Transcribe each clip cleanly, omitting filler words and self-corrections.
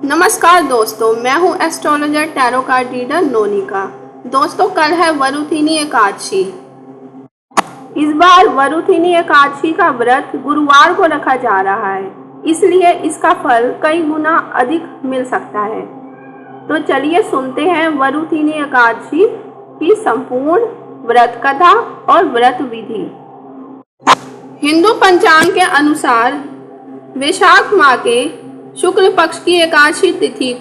नमस्कार दोस्तों, मैं हूं एस्ट्रोलॉजर टैरो कार्ड रीडर नोनिका। दोस्तों, कल है वरुथिनी एकादशी। इस बार वरुथिनी एकादशी का व्रत गुरुवार को रखा जा रहा है, इसलिए इसका फल कई गुना अधिक मिल सकता है। तो चलिए सुनते हैं वरुथिनी एकादशी की संपूर्ण व्रत कथा और व्रत विधि। हिंदू पंचांग के अनुसार वैशाख माह के शुक्ल पक्ष की एकादशी तिथि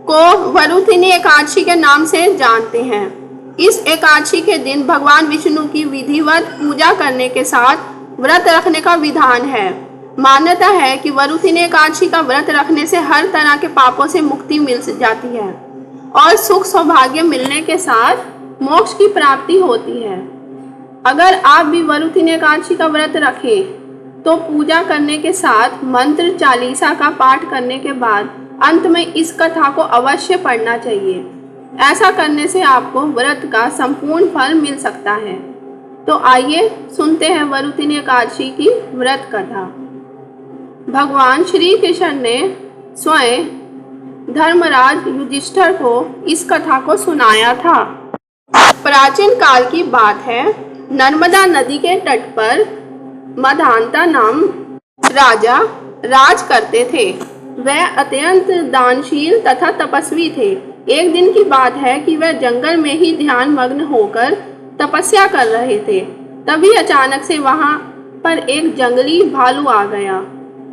को वरुथिनी एकादशी के नाम से जानते हैं। इस एकादशी के दिन भगवान विष्णु की विधिवत पूजा करने के साथ व्रत रखने का विधान है। मान्यता है कि वरुथिनी एकादशी का व्रत रखने से हर तरह के पापों से मुक्ति मिल जाती है और सुख सौभाग्य मिलने के साथ मोक्ष की प्राप्ति होती है। अगर आप भी वरुथिनी एकादशी का व्रत रखें तो पूजा करने के साथ मंत्र चालीसा का पाठ करने के बाद अंत में इस कथा को अवश्य पढ़ना चाहिए। ऐसा करने से आपको व्रत का संपूर्ण फल मिल सकता है। तो आइए सुनते हैं वरुथिनी एकादशी की व्रत कथा। भगवान श्री कृष्ण ने स्वयं धर्मराज युधिष्ठिर को इस कथा को सुनाया था। प्राचीन काल की बात है। नर्मदा नदी के तट पर मधांता नाम राजा राज करते थे। वह अत्यंत दानशील तथा तपस्वी थे। एक दिन की बात है कि वह जंगल में ही ध्यान मग्न होकर तपस्या कर रहे थे। तभी अचानक से वहां पर एक जंगली भालू आ गया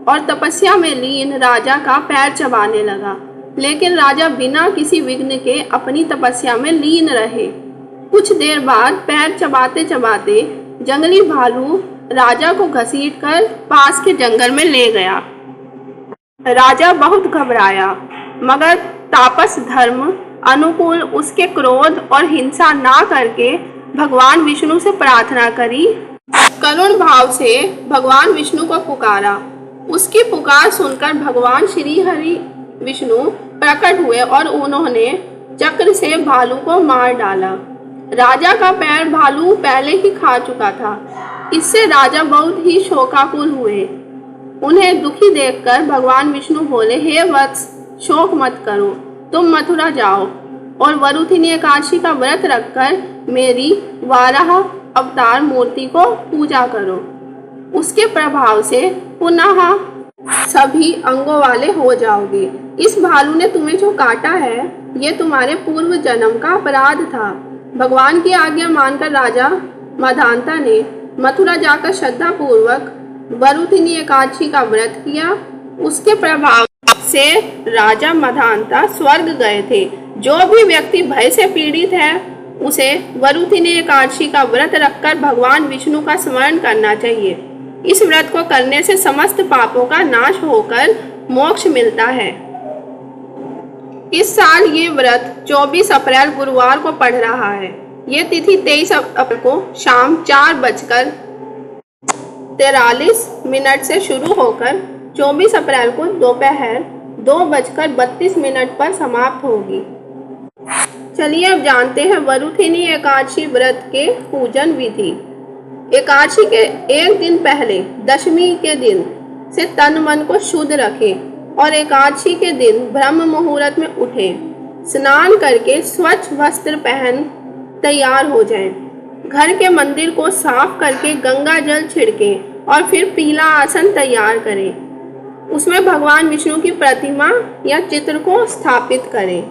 और तपस्या में लीन राजा का पैर चबाने लगा। लेकिन राजा बिना किसी विघ्न के अपनी तपस्या में लीन रहे। कुछ देर बाद पैर चबाते चबाते जंगली भालू राजा को घसीटकर पास के जंगल में ले गया। राजा बहुत घबराया, मगर तापस धर्म अनुकूल उसके क्रोध और हिंसा ना करके भगवान विष्णु से प्रार्थना करी। करुण भाव से भगवान विष्णु को पुकारा। उसकी पुकार सुनकर भगवान श्री हरि विष्णु प्रकट हुए और उन्होंने चक्र से भालू को मार डाला। राजा का पैर भालू पहले ही खा चुका था। इससे राजा बहुत ही शोकाकुल हुए। उन्हें दुखी देखकर भगवान विष्णु बोले, हे वत्स, शोक मत करो, तुम मथुरा जाओ और वरुथिनी एकादशी का व्रत रखकर मेरी वाराह अवतार मूर्ति को पूजा करो। उसके प्रभाव से पुनः सभी अंगों वाले हो जाओगे। इस भालू ने तुम्हें जो काटा है, ये तुम्हारे पूर्व जन्म का अपराध था। भगवान की आज्ञा मानकर राजा मधांता ने मथुरा जाकर श्रद्धा पूर्वक वरुथिनी एकादशी का व्रत किया। उसके प्रभाव से राजा मधांता स्वर्ग गए थे। जो भी व्यक्ति भय से पीड़ित है उसे वरुथिनी एकादशी का व्रत रखकर भगवान विष्णु का स्मरण करना चाहिए। इस व्रत को करने से समस्त पापों का नाश होकर मोक्ष मिलता है। इस साल ये व्रत 24 अप्रैल गुरुवार को पड़ रहा है। ये तिथि 23 अप्रैल को शाम 4:43 से शुरू होकर 24 अप्रैल को दोपहर 2:32 पर समाप्त होगी। चलिए अब जानते हैं वरुथिनी एकादशी व्रत के पूजन विधि। एकादशी के एक दिन पहले दशमी के दिन से तन मन को शुद्ध रखें और एकादशी के दिन ब्रह्म मुहूर्त में उठें। स्नान करके स्वच्छ वस्त्र पहन तैयार हो जाएं। घर के मंदिर को साफ करके गंगा जल छिड़कें और फिर पीला आसन तैयार करें। उसमें भगवान विष्णु की प्रतिमा या चित्र को स्थापित करें।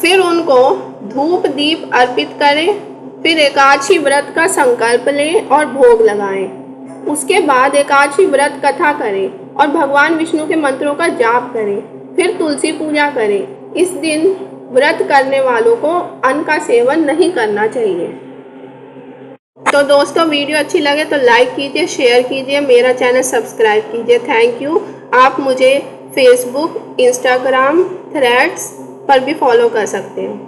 फिर उनको धूप दीप अर्पित करें। फिर एकादशी व्रत का संकल्प लें और भोग लगाएं। उसके बाद एकादशी व्रत कथा करें और भगवान विष्णु के मंत्रों का जाप करें। फिर तुलसी पूजा करें। इस दिन व्रत करने वालों को अन्न का सेवन नहीं करना चाहिए। तो दोस्तों, वीडियो अच्छी लगे तो लाइक कीजिए, शेयर कीजिए, मेरा चैनल सब्सक्राइब कीजिए। Thank you. आप मुझे फेसबुक, इंस्टाग्राम, थ्रेड्स पर भी फॉलो कर सकते हैं।